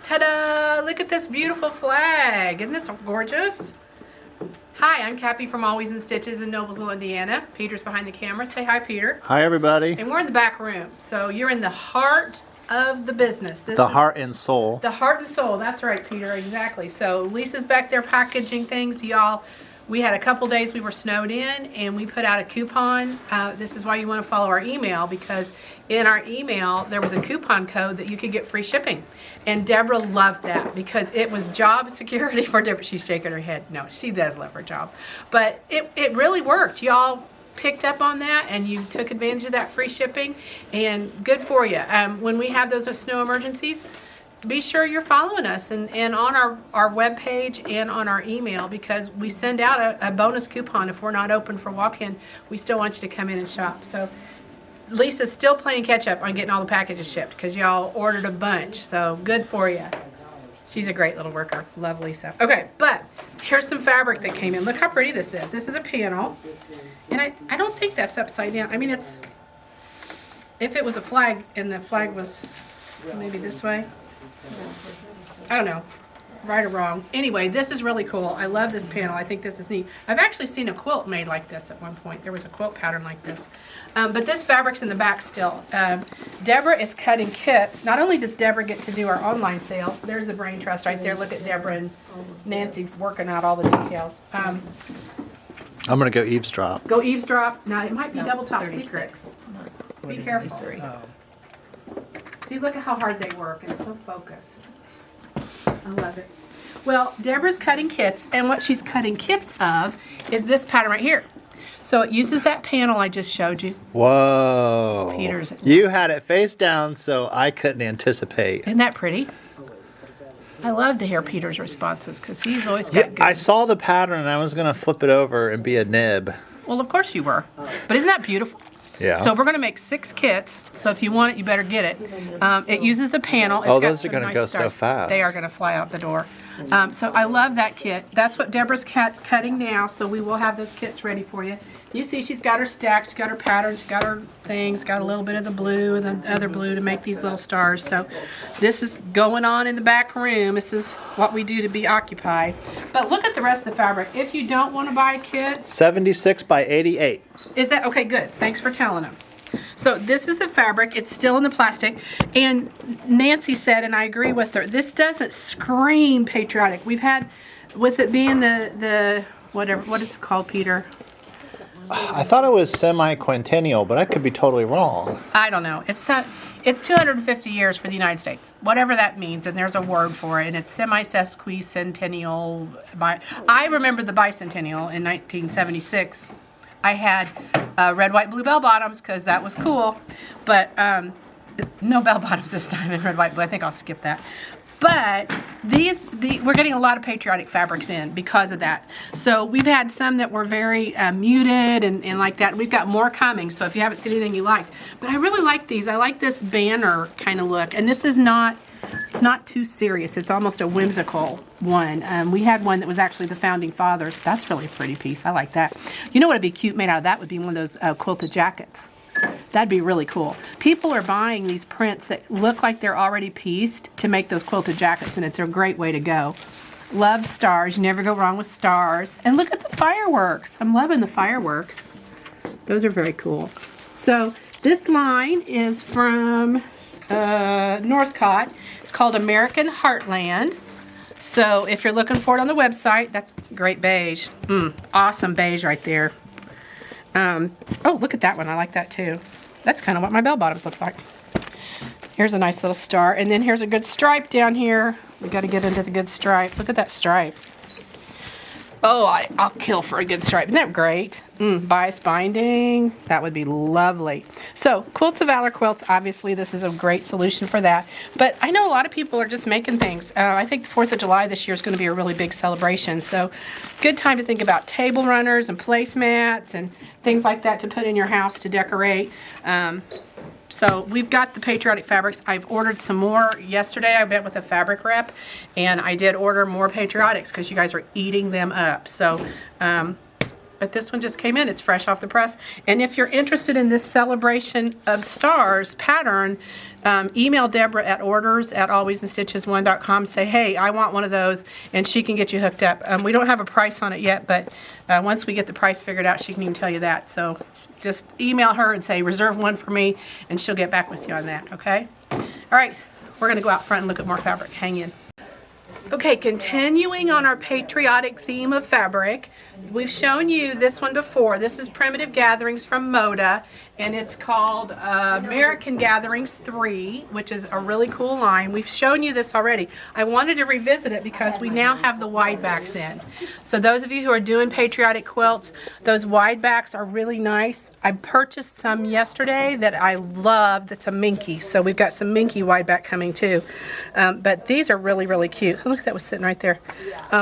Ta-da! Look at this beautiful flag. Isn't this gorgeous? Hi, I'm Cappy from Always in Stitches in Noblesville, Indiana. Peter's behind the camera. Say hi, Peter. Hi, everybody. And we're in the back room. So you're in the heart of the business. This the is heart and soul. the heart and soul. That's right, Peter. Exactly. So Lisa's back there packaging things. Y'all, we had a couple days we were snowed in, and we put out a coupon. This is why you want to follow our email, because in our email there was a coupon code that you could get free shipping. And Deborah loved that because it was job security for Deborah. She's shaking her head. No, she does love her job. But it really worked. Y'all picked up on that and you took advantage of that free shipping, and good for you. When we have those snow emergencies, be sure you're following us and on our webpage and on our email, because we send out a bonus coupon. If we're not open for walk-in, we still want you to come in and shop. So Lisa's still playing catch up on getting all the packages shipped because y'all ordered a bunch. So good for you. She's a great little worker. Love Lisa. Okay, but here's some fabric that came in. Look how pretty this is. This is a panel. And I don't think that's upside down. I mean, it's, if it was a flag and the flag was maybe this way, I don't know, right or wrong. Anyway, this is really cool. I love this panel. I think this is neat. I've actually seen a quilt made like this at one point. There was a quilt pattern like this. But this fabric's in the back still. Deborah is cutting kits. Not only does Deborah get to do our online sales, there's the brain trust right there. Look at Deborah and Nancy working out all the details. I'm going to go eavesdrop. Go eavesdrop. Now, it might be double top secret. Be careful. See, look at how hard they work. It's so focused. I love it. Well, Deborah's cutting kits, and what she's cutting kits of is this pattern right here. So it uses that panel I just showed you. Whoa. Peter's. You had it face down, so I couldn't anticipate. Isn't that pretty? I love to hear Peter's responses because he's always got good. I saw the pattern and I was going to flip it over and be a nib. Well, of course you were. But isn't that beautiful? Yeah. So we're going to make 6 kits. So if you want it, you better get it. It uses the panel. It's Oh, got those are some going to nice go stars. so fast. They are going to fly out the door. So I love that kit. That's what Deborah's cutting now. So we will have those kits ready for you. You see she's got her stack, she's got her pattern, she's got her things, got a little bit of the blue and the other blue to make these little stars. So this is going on in the back room. This is what we do to be occupied. But look at the rest of the fabric. If you don't want to buy a kit. 76 by 88. Is that, okay, good. Thanks for telling them. So this is the fabric. It's still in the plastic. And Nancy said, and I agree with her, this doesn't scream patriotic. We've had, with it being the whatever, what is it called, Peter? I thought it was semi-quintennial, but I could be totally wrong. I don't know. It's 250 years for the United States, whatever that means, and there's a word for it, and it's semi-sesquicentennial. I remember the bicentennial in 1976. I had red, white, blue bell bottoms because that was cool, but no bell bottoms this time in red, white, blue. I think I'll skip that. But we're getting a lot of patriotic fabrics in because of that. So we've had some that were very muted and like that. We've got more coming, so if you haven't seen anything you liked. But I really like these. I like this banner kind of look. And this is not, it's not too serious. It's almost a whimsical one. We had one that was actually the Founding Fathers. That's really a pretty piece. I like that. You know what would be cute made out of that would be one of those quilted jackets. That'd be really cool. People are buying these prints that look like they're already pieced to make those quilted jackets, and it's a great way to go. Love stars. You never go wrong with stars. And look at the fireworks. I'm loving the fireworks. Those are very cool. So this line is from Northcott. It's called American Heartland. So if you're looking for it on the website, that's great beige. Awesome beige right there. Oh, look at that one. I like that too. That's kind of what my bell bottoms look like. Here's a nice little star. And then here's a good stripe down here. We got to get into the good stripe. Look at that stripe. Oh, I'll kill for a good stripe. Isn't that great? Bias binding. That would be lovely. So, Quilts of Valor quilts, obviously this is a great solution for that. But I know a lot of people are just making things. I think the 4th of July this year is going to be a really big celebration. So, good time to think about table runners and placemats and things like that to put in your house to decorate. So we've got the patriotic fabrics. I've ordered some more. Yesterday I met with a fabric rep and I did order more patriotics because you guys are eating them up. So but this one just came in. It's fresh off the press. And if you're interested in this Celebration of Stars pattern, email Deborah at orders@alwaysinstitches1.com. Say, hey, I want one of those, and she can get you hooked up. We don't have a price on it yet, but once we get the price figured out, she can even tell you that. So just email her and say, reserve one for me, and she'll get back with you on that, okay? All right, we're going to go out front and look at more fabric. Hang in. Okay, continuing on our patriotic theme of fabric, we've shown you this one before. This is Primitive Gatherings from Moda, and it's called American Gatherings 3, which is a really cool line. We've shown you this already. I wanted to revisit it because we now have the wide backs in. So those of you who are doing patriotic quilts, those wide backs are really nice. I purchased some yesterday that I love. That's a minky. So we've got some minky wide back coming too. But these are really, really cute. Look, that was sitting right there.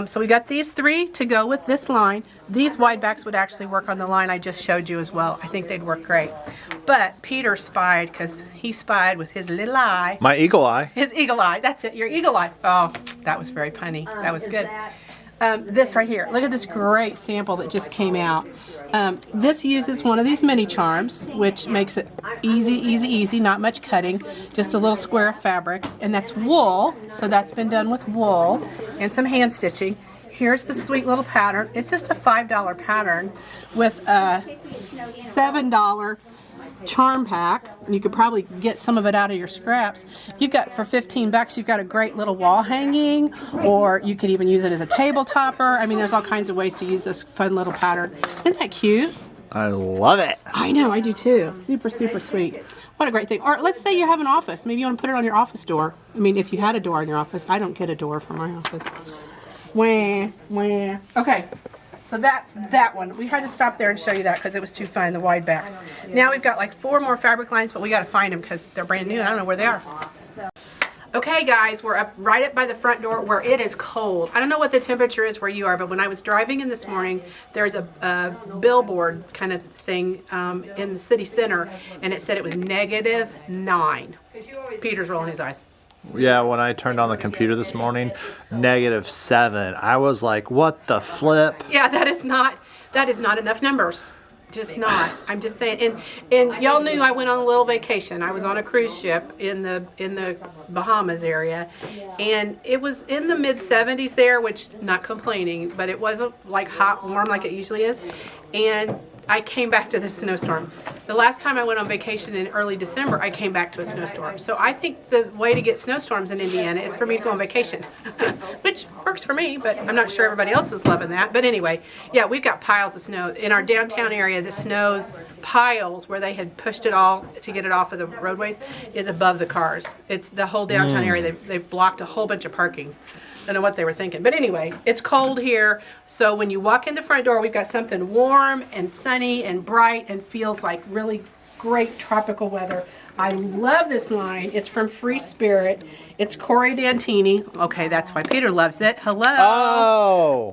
So we got these 3 to go with this line. These wide backs would actually work on the line I just showed you as well. I think they'd work great. But Peter spied, because he spied with his little eye. My eagle eye. His eagle eye. That's it. Your eagle eye. Oh, that was very punny. That was good. This right here. Look at this great sample that just came out. This uses one of these mini charms, which makes it easy, easy, easy. Not much cutting. Just a little square of fabric. And that's wool. So that's been done with wool and some hand stitching. Here's the sweet little pattern. It's just a $5 pattern with a $7 charm pack. You could probably get some of it out of your scraps. You've got, for 15 bucks, you've got a great little wall hanging, or you could even use it as a table topper. I mean, there's all kinds of ways to use this fun little pattern. Isn't that cute? I love it. I know, I do too. Super, super sweet. What a great thing. Or let's say you have an office. Maybe you want to put it on your office door. I mean, if you had a door in your office. I don't get a door for my office. Wah, wah. Okay, so that's that one. We had to stop there and show you that because it was too fun, the wide backs. Now we've got like 4 more fabric lines, but we got to find them because they're brand new and I don't know where they are. Okay guys, we're up right up by the front door where it is cold. I don't know what the temperature is where you are, but when I was driving in this morning, there's a billboard kind of thing in the city center, and it said it was -9. Peter's rolling his eyes. Yeah, when I turned on the computer this morning, -7. I was like, what the flip? Yeah, that is not enough numbers. Just not. I'm just saying. And y'all knew I went on a little vacation. I was on a cruise ship in the Bahamas area, and it was in the mid-70s there, which, not complaining, but it wasn't like hot, warm like it usually is. And I came back to this snowstorm. The last time I went on vacation in early December, I came back to a snowstorm. So I think the way to get snowstorms in Indiana is for me to go on vacation, which works for me, but I'm not sure everybody else is loving that. But anyway, yeah, we've got piles of snow. In our downtown area, the snow's piles where they had pushed it all to get it off of the roadways is above the cars. It's the whole downtown area. They've blocked a whole bunch of parking. I don't know what they were thinking. But anyway, it's cold here. So when you walk in the front door, we've got something warm and sunny and bright and feels like really great tropical weather. I love this line. It's from Free Spirit. It's Corey Dantini. Okay, that's why Peter loves it. Hello. Oh.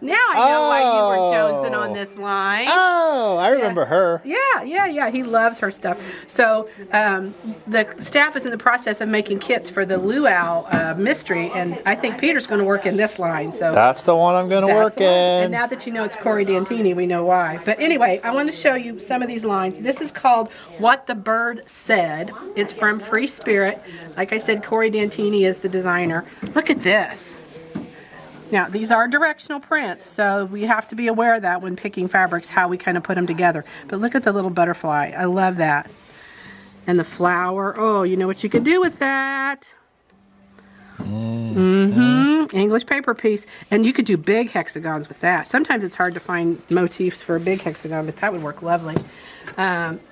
Now I know why you were jonesing on this line. Oh, I remember her. Yeah. He loves her stuff. So the staff is in the process of making kits for the luau mystery, and I think Peter's going to work in this line. So that's the one I'm going to work in. And now that you know it's Corey Dantini, we know why. But anyway, I want to show you some of these lines. This is called What the Bird Said. It's from Free Spirit. Like I said, Corey Dantini is the designer. Look at this. Now, these are directional prints, so we have to be aware of that when picking fabrics, how we kind of put them together. But look at the little butterfly. I love that. And the flower. Oh, you know what you could do with that. English paper piece. And you could do big hexagons with that. Sometimes it's hard to find motifs for a big hexagon, but that would work lovely.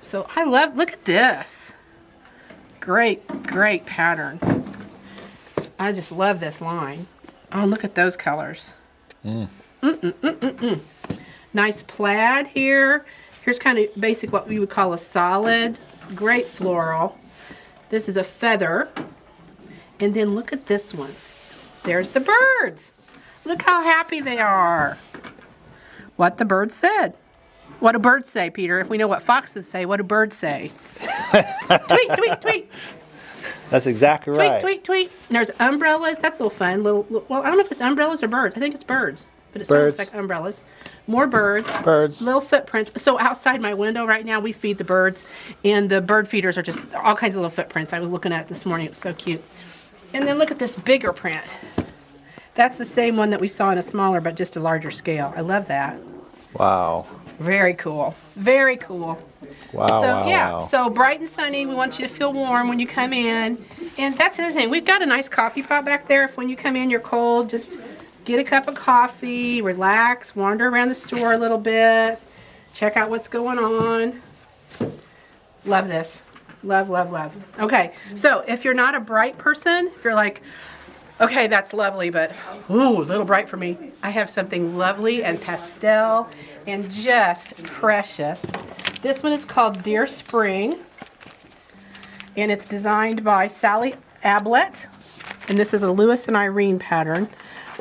So I love, look at this. Great pattern. I just love this line. Oh, look at those colors. Nice plaid here. Here's kind of basic what we would call a solid. Great floral. This is a feather. And then look at this one. There's the birds. Look how happy they are. What the bird said. What do birds say, Peter? If we know what foxes say, what do birds say? Tweet, tweet, tweet. That's exactly right. Tweet, tweet, tweet. And there's umbrellas. That's a little fun. Well, I don't know if it's umbrellas or birds. I think it's birds. but it sort of Birds. looks like umbrellas. More birds. Birds. Little footprints. So outside my window right now, we feed the birds, and the bird feeders are just all kinds of little footprints. I was looking at it this morning. It was so cute. And then look at this bigger print. That's the same one that we saw in a smaller, but just a larger scale. I love that. Wow. Very cool. Very cool. Wow. So wow, yeah, wow. so bright and sunny. We want you to feel warm when you come in. And that's the other thing. We've got a nice coffee pot back there. If when you come in you're cold, just get a cup of coffee, relax, wander around the store a little bit, check out what's going on. Love this. Love, love, love. Okay, so if you're not a bright person, if you're like, okay, that's lovely, but ooh, a little bright for me, I have something lovely and pastel and just precious. This one is called Dear Spring, and it's designed by Sally Ablett, and this is a Lewis and Irene pattern.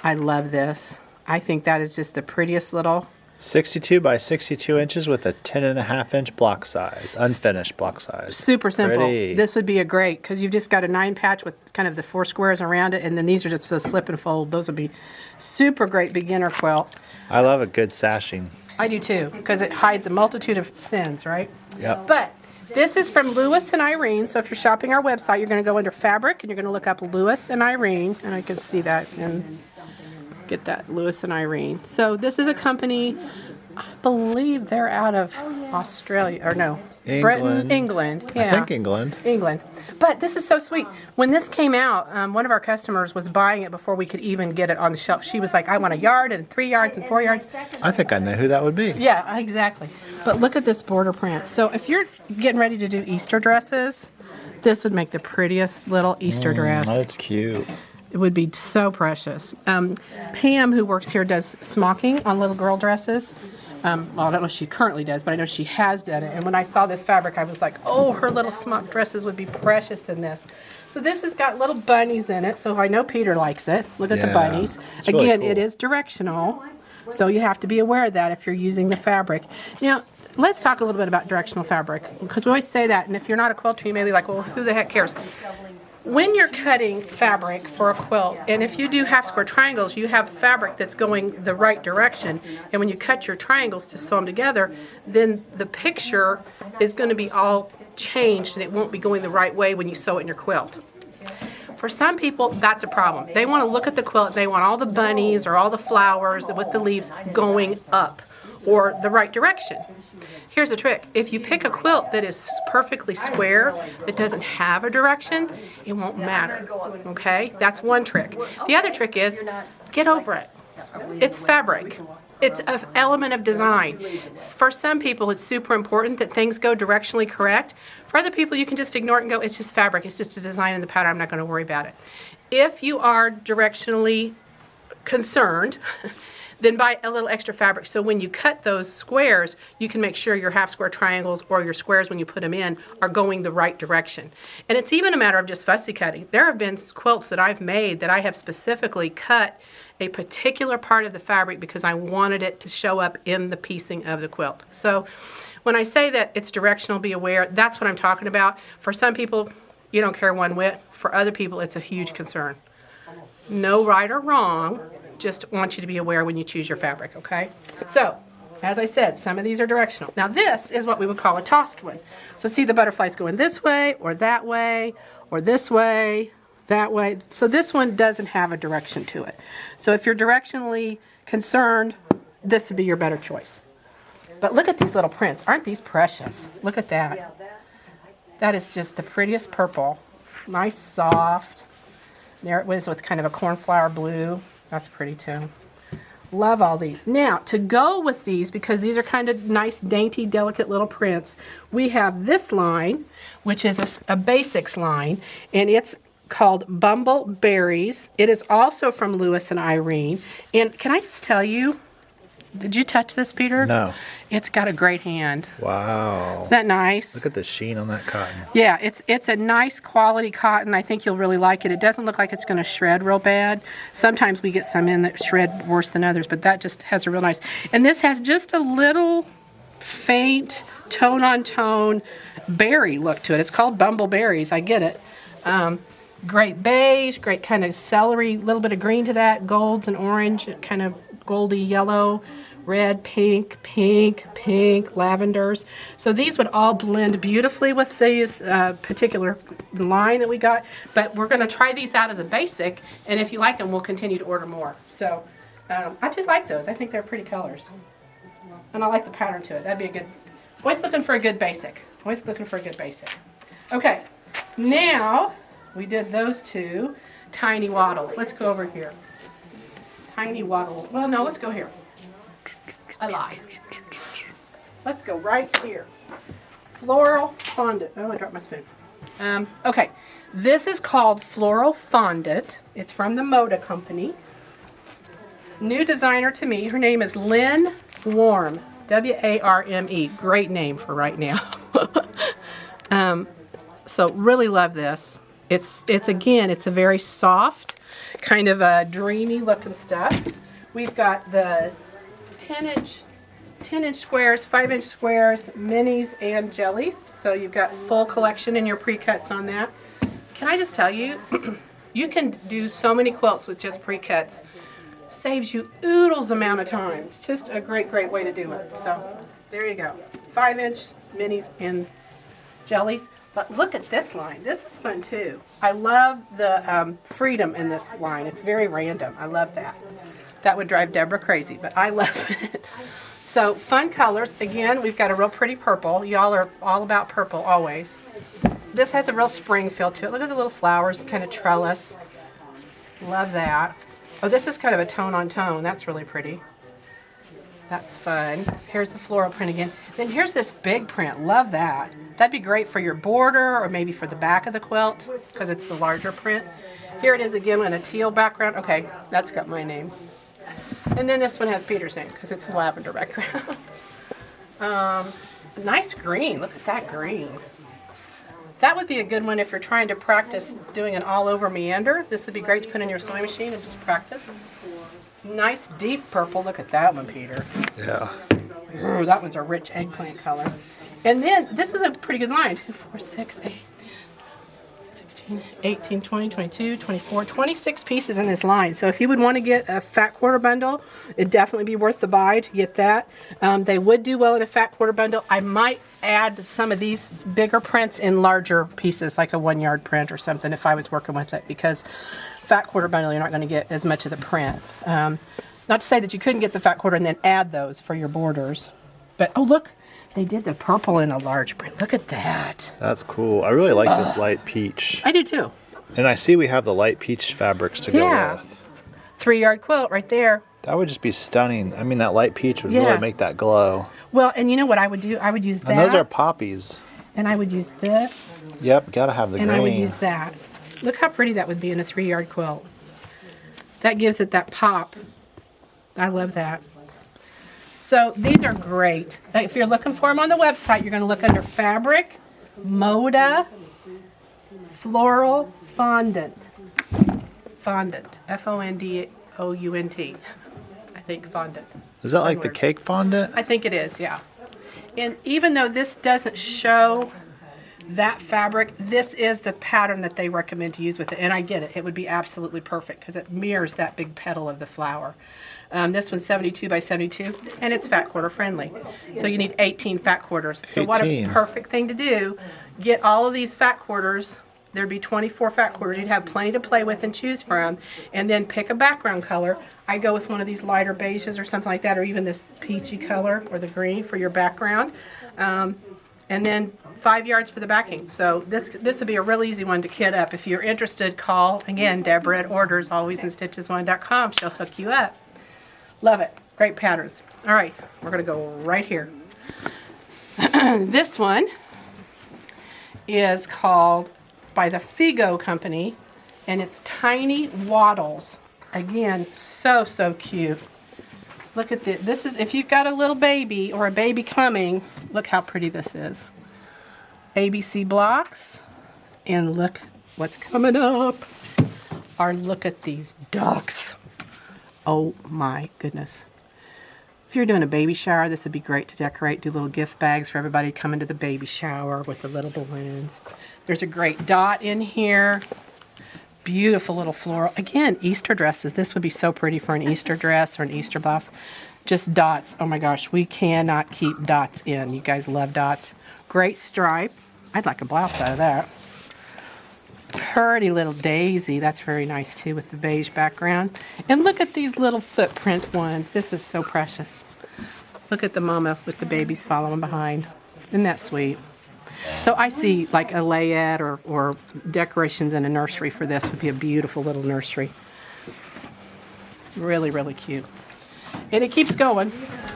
I love this. I think that is just the prettiest little. 62 by 62 inches with a 10.5-inch block size, unfinished block size. Super simple. Pretty. This would be a great, because you've just got a 9 patch with kind of the 4 squares around it, and then these are just those flip and fold. Those would be super great beginner quilt. I love a good sashing. I do too, because it hides a multitude of sins, right? Yep. But this is from Lewis and Irene. So if you're shopping our website, you're going to go under fabric and you're going to look up Lewis and Irene, and I can see that and get that Lewis and Irene. So this is a company, I believe they're out of Australia, or no, Britain, England. Yeah. I think England. England. But this is so sweet. When this came out, one of our customers was buying it before we could even get it on the shelf. She was like, I want a yard and 3 yards and 4 yards. I think I know who that would be. Yeah, exactly. But look at this border print. So if you're getting ready to do Easter dresses, this would make the prettiest little Easter dress. That's cute. It would be so precious. Pam, who works here, does smocking on little girl dresses. Well, I don't know if she currently does, but I know she has done it. And when I saw this fabric, I was like, oh, her little smock dresses would be precious in this. So this has got little bunnies in it, so I know Peter likes it. Look at the Yeah, bunnies. it's really Again, cool. it is directional, so you have to be aware of that if you're using the fabric. Now, let's talk a little bit about directional fabric, because we always say that, and if you're not a quilter, you may be like, well, who the heck cares? When you're cutting fabric for a quilt, and if you do half square triangles, you have fabric that's going the right direction, and when you cut your triangles to sew them together, then the picture is going to be all changed, and it won't be going the right way when you sew it in your quilt. For some people, that's a problem. They want to look at the quilt, they want all the bunnies or all the flowers with the leaves going up, or the right direction. Here's the trick. If you pick a quilt that is perfectly square, that doesn't have a direction, it won't matter, okay? That's one trick. The other trick is, get over it. It's fabric. It's an element of design. For some people, it's super important that things go directionally correct. For other people, you can just ignore it and go, it's just fabric. It's just a design in the pattern. I'm not going to worry about it. If you are directionally concerned, then buy a little extra fabric. So when you cut those squares, you can make sure your half square triangles or your squares when you put them in are going the right direction. And it's even a matter of just fussy cutting. There have been quilts that I've made that I have specifically cut a particular part of the fabric because I wanted it to show up in the piecing of the quilt. So when I say that it's directional, be aware, that's what I'm talking about. For some people, you don't care one whit. For other people, it's a huge concern. No right or wrong. Just want you to be aware when you choose your fabric, okay? So, as I said, some of these are directional. Now this is what we would call a tossed one. So see the butterflies going this way, or that way, or this way, that way. So this one doesn't have a direction to it. So if you're directionally concerned, this would be your better choice. But look at these little prints. Aren't these precious? Look at that. That is just the prettiest purple. Nice, soft. There it was with kind of a cornflower blue. That's pretty too. Love all these. Now, to go with these, because these are kind of nice, dainty, delicate little prints, we have this line, which is a basics line, and it's called Bumble Berries. It is also from Lewis and Irene. And can I just tell you, did you touch this, Peter? No. It's got a great hand. Wow. Isn't that nice? Look at the sheen on that cotton. Yeah, it's a nice quality cotton. I think you'll really like it. It doesn't look like it's going to shred real bad. Sometimes we get some in that shred worse than others, but that just has a real nice. And this has just a little faint tone-on-tone berry look to it. It's called Bumble Berries. I get it. Great beige, great kind of celery, little bit of green to that, golds and orange. It kind of goldy yellow, red, pink, pink, pink, lavenders. So these would all blend beautifully with these particular line that we got. But we're going to try these out as a basic, and if you like them, we'll continue to order more. So I just like those. I think they're pretty colors. And I like the pattern to it. That'd be a good, always looking for a good basic. Always looking for a good basic. Okay, now we did those two tiny waddles. Let's go over here. Tiny waddle. Well, no, let's go here. I lied. Let's go right here. Floral fondant. Oh, I dropped my spoon. Okay, this is called Floral Fondant. It's from the Moda Company. New designer to me. Her name is Lynn Warme. W-A-R-M-E. Great name for right now. So really love this. It's again, it's a very soft, kind of a dreamy looking stuff. We've got the 10-inch squares, 5-inch squares, minis, and jellies. So you've got full collection in your pre-cuts on that. Can I just tell you, you can do so many quilts with just pre-cuts. Saves you oodles amount of time. It's just a great, great way to do it. So there you go. 5-inch minis and jellies. But look at this line. This is fun too. I love the freedom in this line. It's very random. I love that. That would drive Deborah crazy, but I love it. So fun colors. Again, we've got a real pretty purple. Y'all are all about purple always. This has a real spring feel to it. Look at the little flowers, kind of trellis. Love that. Oh, this is kind of a tone on tone. That's really pretty. That's fun. Here's the floral print again. Then here's this big print. Love that. That'd be great for your border or maybe for the back of the quilt because it's the larger print. Here it is again in a teal background. Okay, that's got my name. And then this one has Peter's name because it's a lavender background. Nice green. Look at that green. That would be a good one if you're trying to practice doing an all-over meander. This would be great to put in your sewing machine and just practice. Nice deep purple. Look at that one, Peter. Yeah. Ooh, that one's a rich eggplant color. And then this is a pretty good line. 2, 4, 6, 8, 16, 18, 20, 22, 24, 26 pieces in this line. So if you would want to get a fat quarter bundle, it'd definitely be worth the buy to get that. They would do well in a fat quarter bundle. I might add some of these bigger prints in larger pieces, like a 1-yard print or something if I was working with it, because fat quarter bundle, you're not going to get as much of the print. Not to say that you couldn't get the fat quarter and then add those for your borders. But, oh, look, they did the purple in a large print. Look at that. That's cool. I really like this light peach. I do too. And I see we have the light peach fabrics to go with. 3-yard quilt right there. That would just be stunning. I mean, that light peach would really make that glow. Well, and you know what I would do? I would use that. And those are poppies. And I would use this. Yep, gotta have the green. And I would use that. Look how pretty that would be in a 3-yard quilt. That gives it that pop. I love that. So these are great. If you're looking for them on the website, you're going to look under Fabric, Moda, Floral Fondant. Fondant. F-O-N-D-O-U-N-T. I think fondant. Is that like the cake fondant? I think it is, yeah. And even though this doesn't show that fabric, this is the pattern that they recommend to use with it. And I get it. It would be absolutely perfect because it mirrors that big petal of the flower. This one's 72 by 72, and it's fat quarter friendly. So you need 18 fat quarters. So what a perfect thing to do. Get all of these fat quarters. There'd be 24 fat quarters. You'd have plenty to play with and choose from. And then pick a background color. I go with one of these lighter beiges or something like that, or even this peachy color or the green for your background. And then 5 yards for the backing. So this would be a real easy one to kit up. If you're interested, call, again, Deborah at orders, alwaysinstitches1.com. She'll hook you up. Love it. Great patterns. All right, we're going to go right here. This one is called by the Figo Company, and it's Tiny Waddles. Again, so, so cute. Look at this. This is, if you've got a little baby or a baby coming, look how pretty this is. ABC blocks, and look what's coming up. Or look at these ducks. Oh my goodness. If you're doing a baby shower, this would be great to decorate. Do little gift bags for everybody to come into the baby shower with the little balloons. There's a great dot in here. beautiful little floral. Again, Easter dresses. This would be so pretty for an Easter dress or an Easter blouse. Just dots. Oh my gosh, we cannot keep dots in. You guys love dots. Great stripe. I'd like a blouse out of that. Pretty little daisy. That's very nice too with the beige background. And look at these little footprint ones. This is so precious. Look at the mama with the babies following behind. Isn't that sweet? So I see like a layette or decorations in a nursery for this would be a beautiful little nursery. Really, really cute. And it keeps going.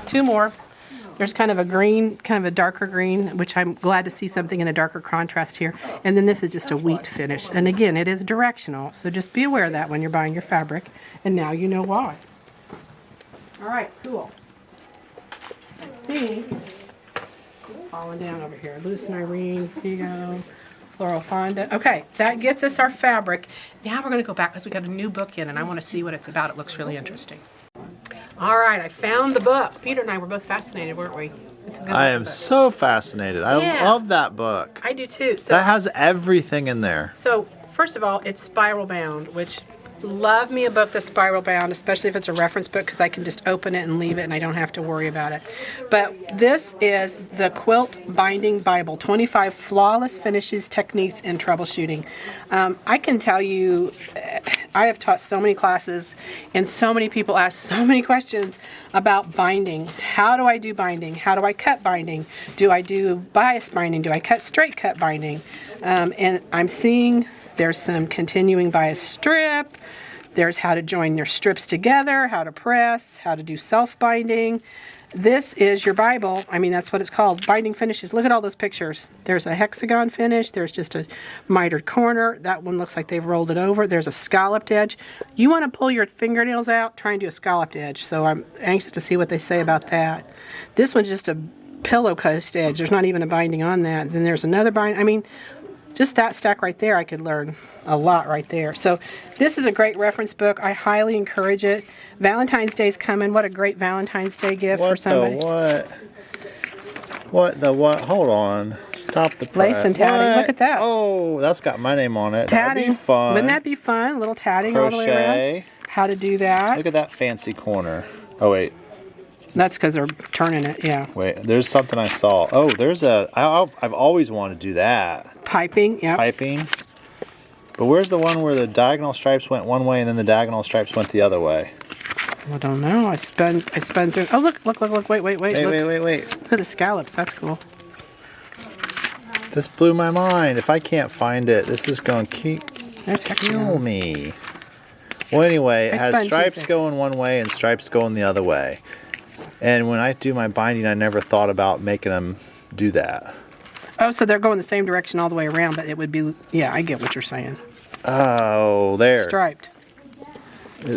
2 more. There's kind of a green, kind of a darker green, which I'm glad to see something in a darker contrast here. And then this is just a wheat finish. And again, it is directional, so just be aware of that when you're buying your fabric. And now you know why. All right, cool. I think, falling down over here. Luce and Irene, here you go. Floral Fonda. Okay, that gets us our fabric. Now we're going to go back because we got a new book in, and I want to see what it's about. It looks really interesting. All right, I found the book. Peter and I were both fascinated, weren't we? It's a good I am book. so fascinated. I love that book. I do too. So That has everything in there. So first of all, it's spiral bound, which love me a book that's spiral bound, especially if it's a reference book because I can just open it and leave it and I don't have to worry about it. But this is the Quilt Binding Bible, 25 Flawless Finishes, Techniques, and Troubleshooting. I can tell you, I have taught so many classes and so many people ask so many questions about binding. How do I do binding? How do I cut binding? Do I do bias binding? Do I cut straight cut binding? And I'm seeing there's some continuing bias strip. There's how to join your strips together, how to press, how to do self-binding. This is your Bible. I mean, that's what it's called, Binding Finishes. Look at all those pictures. There's a hexagon finish. There's just a mitered corner. That one looks like they've rolled it over. There's a scalloped edge. You want to pull your fingernails out, try and do a scalloped edge. So I'm anxious to see what they say about that. This one's just a pillowcase edge. There's not even a binding on that. Then there's another bind. I mean, just that stack right there, I could learn a lot right there. So this is a great reference book. I highly encourage it. Valentine's Day's coming. What a great Valentine's Day gift for somebody. What the what? Hold on. Stop the press. Lace and tatting. What? Look at that. Oh, that's got my name on it. Tatting. That'd be fun. Wouldn't that be fun? A little tatting all the way Crochet. around. How to do that. Look at that fancy corner. Oh, wait. That's because they're turning it, yeah. Wait, there's something I saw. Oh, there's I've always wanted to do that. Piping, yeah. Piping. But where's the one where the diagonal stripes went one way and then the diagonal stripes went the other way? I don't know. I spun through. Oh, look, wait. Wait. Look at the scallops. That's cool. This blew my mind. If I can't find it, this is going to There's kill hexagon. me. Well, anyway, it I has spun stripes two-fix. going one way and stripes going the other way. And when I do my binding, I never thought about making them do that. Oh, so they're going the same direction all the way around, but it would be, yeah, I get what you're saying. Oh, there. Striped.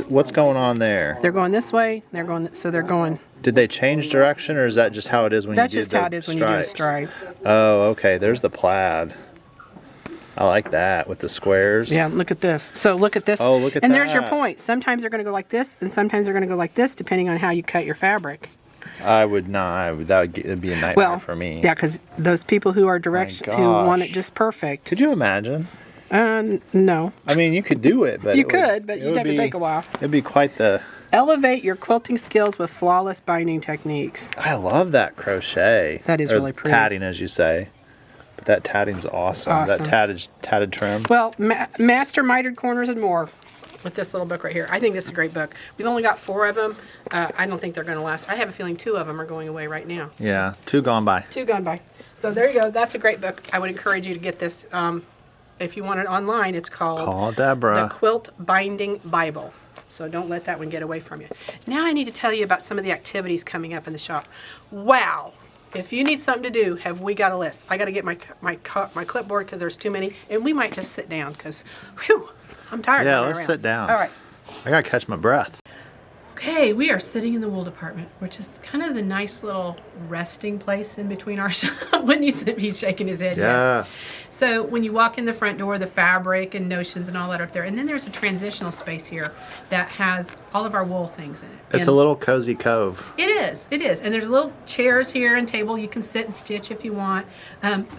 What's going on there? They're going this way. They're going. Did they change direction, or is that just how it is when That's you do just the how it is when you do a stripe. Oh, okay. There's the plaid. I like that with the squares. Yeah, look at this. So look at this. Oh, look at and that. there's your point. Sometimes they're going to go like this, and sometimes they're going to go like this, depending on how you cut your fabric. I would not. That'd be a nightmare Well, for me. yeah, because those people who are who want it gosh. just perfect. Could you imagine? No. I mean, you could do it, but You could, but it you'd would have to be- take a while. It'd be quite the. Elevate your quilting skills with flawless binding techniques. I love that crochet. That is Or really pretty. Tatting, as you say. But that tatting's awesome. Awesome. That tatted trim. Well, master mitered corners and more with this little book right here. I think this is a great book. We've only got 4 of them. I don't think they're going to last. I have a feeling 2 of them are going away right now. Yeah, 2 gone by. 2 gone by. So there you go. That's a great book. I would encourage you to get this. If you want it online, it's called Call Deborah. The Quilt Binding Bible. So don't let that one get away from you. Now I need to tell you about some of the activities coming up in the shop. Wow. If you need something to do, have we got a list? I got to get my clipboard because there's too many. And we might just sit down because, whew, I'm tired. Yeah, running let's around. sit down. All right. I gotta catch my breath. Okay, we are sitting in the wool department, which is kind of the nice little resting place in between our shop. Wouldn't you say he's shaking his head? Yes. So when you walk in the front door, the fabric and notions and all that are up there. And then there's a transitional space here that has all of our wool things in it. It's And a little cozy cove. It is. And there's little chairs here and table. You can sit and stitch if you want.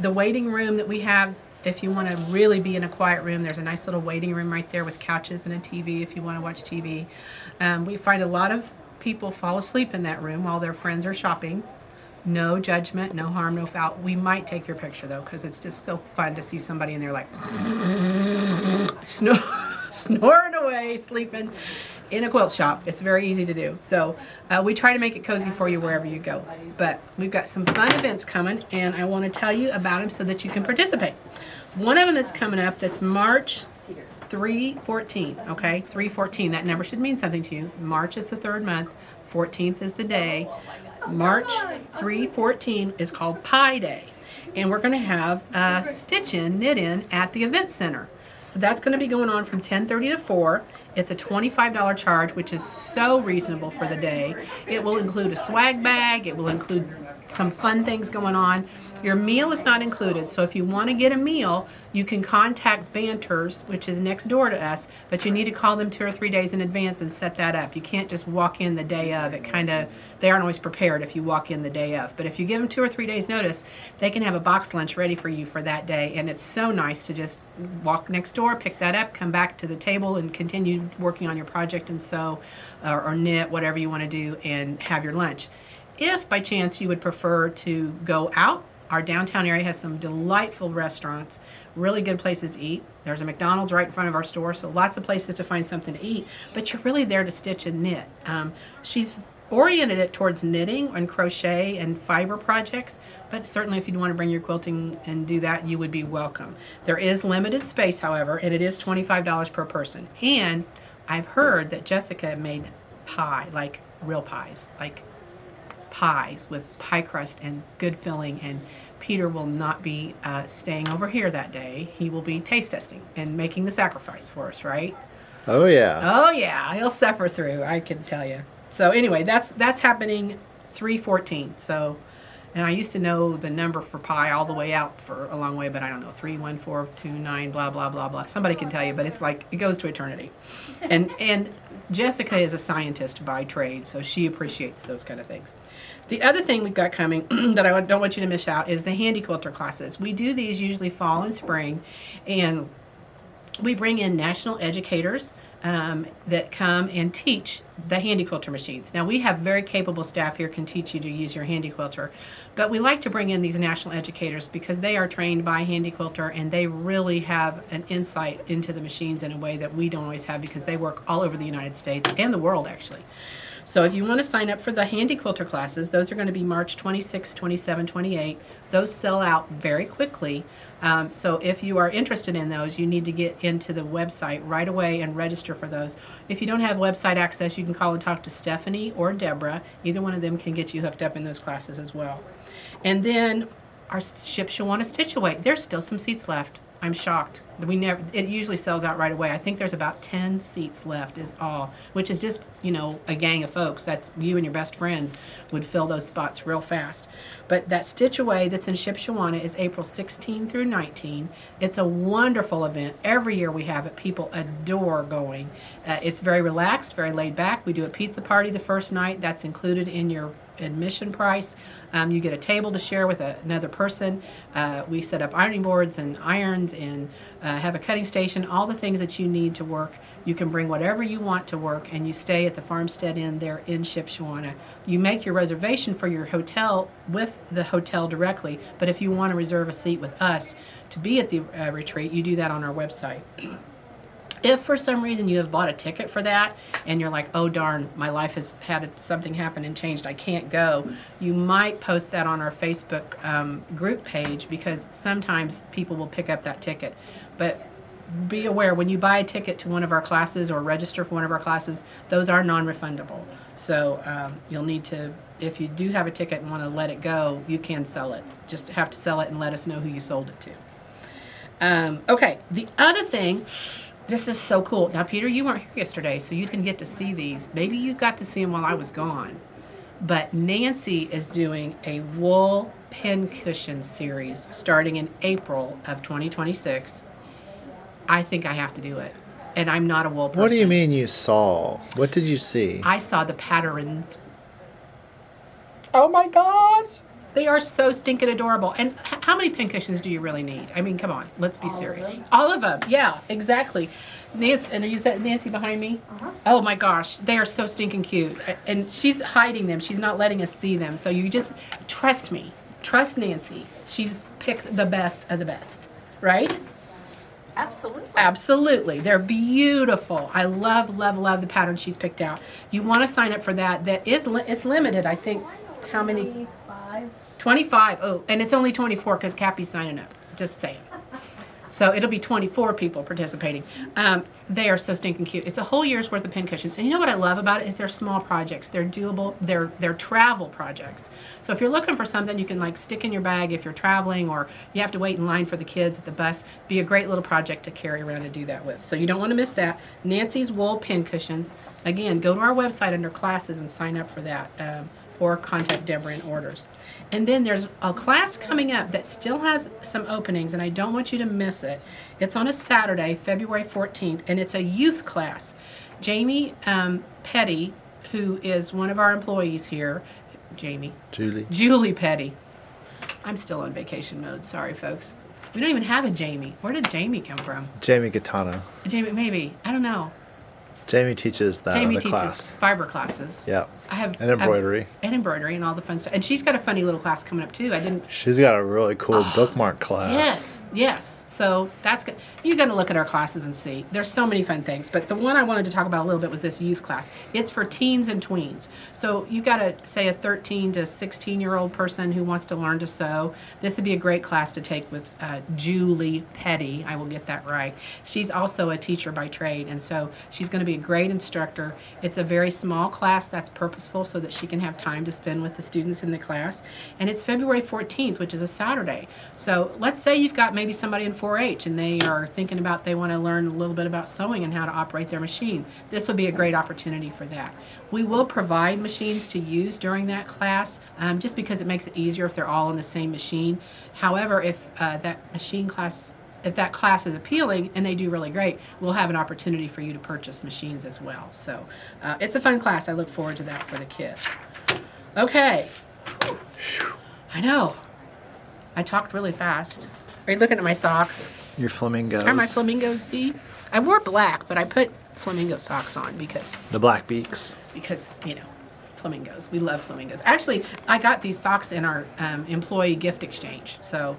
The waiting room that we have If you want to really be in a quiet room, there's a nice little waiting room right there with couches and a TV if you want to watch TV. We find a lot of people fall asleep in that room while their friends are shopping. No judgment, no harm, no foul. We might take your picture though, because it's just so fun to see somebody in there like snoring away, sleeping in a quilt shop. It's very easy to do. So we try to make it cozy for you wherever you go. But we've got some fun events coming, and I want to tell you about them so that you can participate. One of them that's coming up, that's March 3/14, okay? 3/14, that number should mean something to you. March is the third month, 14th is the day. March 3/14 is called Pie Day, and we're going to have a stitch-in, knit-in at the event center. So that's going to be going on from 10:30 to 4. It's a $25 charge, which is so reasonable for the day. It will include a swag bag. It will include some fun things going on. Your meal is not included, so if you want to get a meal, you can contact Banters, which is next door to us, but you need to call them 2 or 3 days in advance and set that up. You can't just walk in the day of. They aren't always prepared if you walk in the day of. But if you give them 2 or 3 days notice, they can have a box lunch ready for you for that day, and it's so nice to just walk next door, pick that up, come back to the table, and continue working on your project and sew or knit, whatever you want to do, and have your lunch. If by chance you would prefer to go out, our downtown area has some delightful restaurants, really good places to eat. There's a McDonald's right in front of our store, so lots of places to find something to eat, but you're really there to stitch and knit. She's oriented it towards knitting and crochet and fiber projects, but certainly if you want to bring your quilting and do that, you would be welcome. There is limited space, however, and it is $25 per person. And I've heard that Jessica made pie, like real pies, like pies with pie crust and good filling, and Peter will not be staying over here that day. He will be taste testing and making the sacrifice for us, right? Oh yeah. Oh yeah, he'll suffer through, I can tell you. So anyway, that's happening 3/14. So, and I used to know the number for pi all the way out for a long way, but I don't know, 31429 blah blah blah blah. Somebody can tell you, but it's like it goes to eternity. And Jessica is a scientist by trade, so she appreciates those kind of things. The other thing we've got coming that I don't want you to miss out is the handy quilter classes. We do these usually fall and spring, and we bring in national educators that come and teach the handy quilter machines. Now we have very capable staff here can teach you to use your handy quilter, but we like to bring in these national educators because they are trained by handy quilter and they really have an insight into the machines in a way that we don't always have because they work all over the United States and the world actually. So if you want to sign up for the handy quilter classes, those are going to be March 26, 27, 28. Those sell out very quickly. So if you are interested in those, you need to get into the website right away and register for those. If you don't have website access, you can call and talk to Stephanie or Deborah. Either one of them can get you hooked up in those classes as well. And then our Ship Shawana Stitch Away. There's still some seats left. I'm shocked. It usually sells out right away. I think there's about 10 seats left is all, which is just, a gang of folks. That's you and your best friends would fill those spots real fast. But that Stitch Away that's in Ship Shawana is April 16 through 19. It's a wonderful event. Every year we have it. People adore going. It's very relaxed, very laid back. We do a pizza party the first night. That's included in your admission price. You get a table to share with another person. We set up ironing boards and irons and have a cutting station, all the things that you need to work. You can bring whatever you want to work, and you stay at the Farmstead Inn there in Ship Shawana. You make your reservation for your hotel with the hotel directly, but if you want to reserve a seat with us to be at the retreat, you do that on our website. If for some reason you have bought a ticket for that and you're like, oh darn, my life has had something happen and changed, I can't go, you might post that on our Facebook group page because sometimes people will pick up that ticket. But be aware, when you buy a ticket to one of our classes or register for one of our classes, those are non-refundable. So you'll need to, if you do have a ticket and want to let it go, you can sell it. Just have to sell it and let us know who you sold it to. Okay, the other thing, this is so cool. Now, Peter, you weren't here yesterday, so you didn't get to see these. Maybe you got to see them while I was gone. But Nancy is doing a wool pincushion series starting in April of 2026. I think I have to do it. And I'm not a wool person. What do you mean you saw? What did you see? I saw the patterns. Oh my gosh! They are so stinking adorable. And how many pincushions do you really need? I mean, come on, let's be serious. All of them. Yeah, exactly. Nancy, and is that Nancy behind me? Oh my gosh, they are so stinking cute. And she's hiding them. She's not letting us see them. So you just trust me. Trust Nancy. She's picked the best of the best, right? Absolutely. Absolutely. They're beautiful. I love, love, love the pattern she's picked out. You want to sign up for that. It's limited, I think. How many? 25. 25. Oh, and it's only 24 because Cappy's signing up. Just saying. So it'll be 24 people participating. They are so stinking cute. It's a whole year's worth of pincushions. And you know what I love about it is they're small projects. They're doable. They're travel projects. So if you're looking for something you can like stick in your bag if you're traveling or you have to wait in line for the kids at the bus, be a great little project to carry around and do that with. So you don't want to miss that. Nancy's Wool Pincushions. Again, go to our website under classes and sign up for that. Or contact Deborah in orders. And then there's a class coming up that still has some openings, and I don't want you to miss it. It's on a Saturday, February 14th, and it's a youth class. Jamie Petty, who is one of our employees here, Julie Petty. I'm still on vacation mode, sorry folks. We don't even have a Jamie. Where did Jamie come from? Jamie Gaetano. Jamie, maybe. I don't know. Jamie teaches that Jamie in the teaches class. fiber classes. Yeah. And embroidery. And embroidery and all the fun stuff. And she's got a funny little class coming up too. She's got a really cool bookmark class. Yes. So that's good. You got to look at our classes and see. There's so many fun things. But the one I wanted to talk about a little bit was this youth class. It's for teens and tweens. So you got to say a 13 to 16-year-old person who wants to learn to sew. This would be a great class to take with Julie Petty. I will get that right. She's also a teacher by trade, and so she's going to be a great instructor. It's a very small class that's purposeful so that she can have time to spend with the students in the class. And it's February 14th, which is a Saturday. So let's say you've got maybe somebody in 4-H and they are thinking about they want to learn a little bit about sewing and how to operate their machine. This would be a great opportunity for that. We will provide machines to use during that class just because it makes it easier if they're all on the same machine. However, if if that class is appealing and they do really great, we'll have an opportunity for you to purchase machines as well. So it's a fun class. I look forward to that for the kids. Okay. I know. I talked really fast. Are you looking at my socks? Your flamingos. Are my flamingos, see? I wore black, but I put flamingo socks on because, The black beaks. flamingos. We love flamingos. Actually, I got these socks in our employee gift exchange. So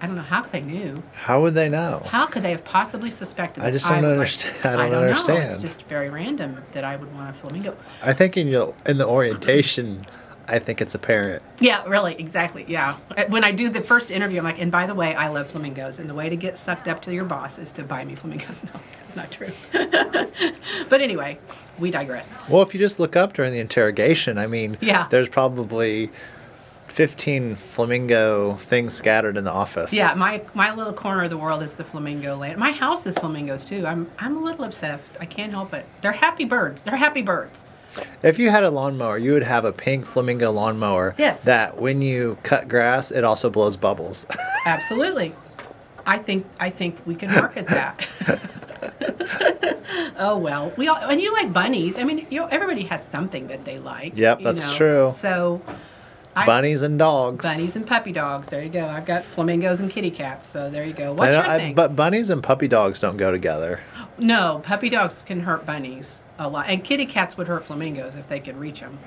I don't know how they knew. How would they know? How could they have possibly suspected that I just don't would understand. Like, I don't understand. know. It's just very random that I would want a flamingo. I think in the orientation, I think it's apparent. Yeah, really, exactly. Yeah. When I do the first interview, I'm like, and by the way, I love flamingos. And the way to get sucked up to your boss is to buy me flamingos. No, that's not true. But anyway, we digress. Well, if you just look up during the interrogation, I mean, Yeah. there's probably 15 flamingo things scattered in the office. Yeah, my little corner of the world is the flamingo land. My house is flamingos too. I'm a little obsessed. I can't help it. They're happy birds. They're happy birds. If you had a lawnmower, you would have a pink flamingo lawnmower. Yes. That when you cut grass, it also blows bubbles. Absolutely. I think we can market that. Oh well, and you like bunnies. I mean, everybody has something that they like. Yep, that's true. So, Bunnies and dogs. Bunnies and puppy dogs. There you go. I've got flamingos and kitty cats. So there you go. What's your thing? But bunnies and puppy dogs don't go together. No, puppy dogs can hurt bunnies a lot, and kitty cats would hurt flamingos if they could reach them.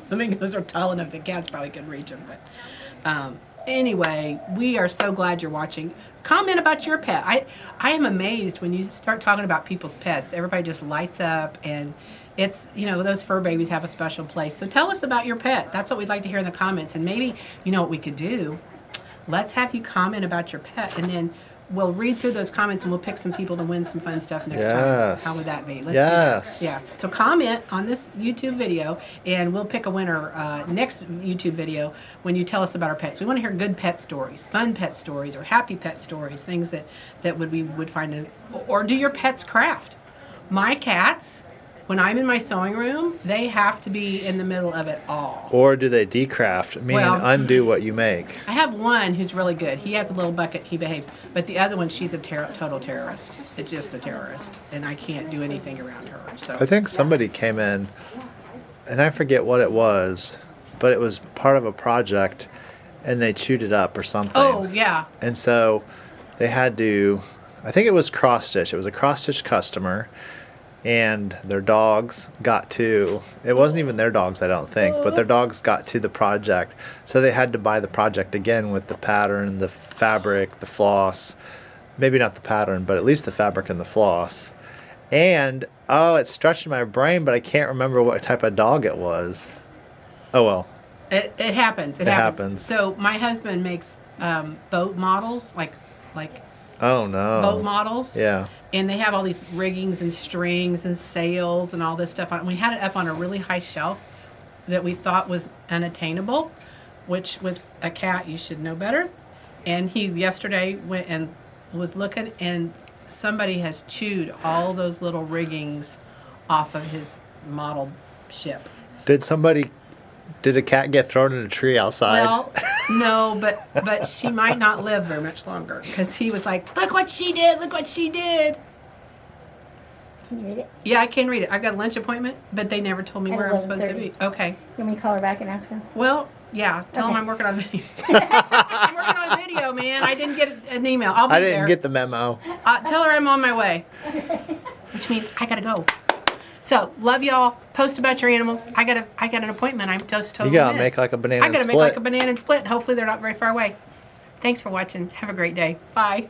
Flamingos are tall enough that cats probably could reach them. But anyway, we are so glad you're watching. Comment about your pet. I am amazed when you start talking about people's pets. Everybody just lights up, and it's, those fur babies have a special place. So tell us about your pet. That's what we'd like to hear in the comments. And maybe, what we could do? Let's have you comment about your pet, and then we'll read through those comments and we'll pick some people to win some fun stuff next time. How would that be? Let's do that. Yeah. So comment on this YouTube video, and we'll pick a winner next YouTube video when you tell us about our pets. We want to hear good pet stories, fun pet stories, or happy pet stories, things that we would find. Or do your pets craft? My cats, when I'm in my sewing room, they have to be in the middle of it all. Or do they decraft, meaning undo what you make? I have one who's really good. He has a little bucket, he behaves. But the other one, she's a total terrorist. It's just a terrorist. And I can't do anything around her. So I think somebody came in, and I forget what it was. but it was part of a project, and they chewed it up or something. Oh, yeah. And so they had to, I think it was cross stitch. It was a cross stitch customer, and their dogs got to, it wasn't even their dogs, I don't think, but their dogs got to the project. So they had to buy the project again with the pattern, the fabric, the floss. Maybe not the pattern, but at least the fabric and the floss. And, oh, it's stretching my brain, but I can't remember what type of dog it was. Oh, well. It happens. It happens. So my husband makes boat models, like Oh, no. boat models. Yeah. And they have all these riggings and strings and sails and all this stuff on it. We had it up on a really high shelf that we thought was unattainable, which with a cat you should know better. And he yesterday went and was looking, and somebody has chewed all those little riggings off of his model ship. Did a cat get thrown in a tree outside? Well, no, but she might not live very much longer, because he was like, look what she did, look what she did. Can you read it? Yeah, I can read it. I've got a lunch appointment, but they never told me At where I'm supposed to 11:30. be. Okay. You want me to call her back and ask her? Well, yeah, tell them Okay. I'm working on video. I'm working on video, man. I didn't get an email. I'll be I there. didn't get the memo. Tell her I'm on my way, which means I gotta go. So, love y'all. Post about your animals. I got an appointment. I'm just totally You gotta missed. make like a banana I gotta split. make like a banana and split. Hopefully they're not very far away. Thanks for watching. Have a great day. Bye.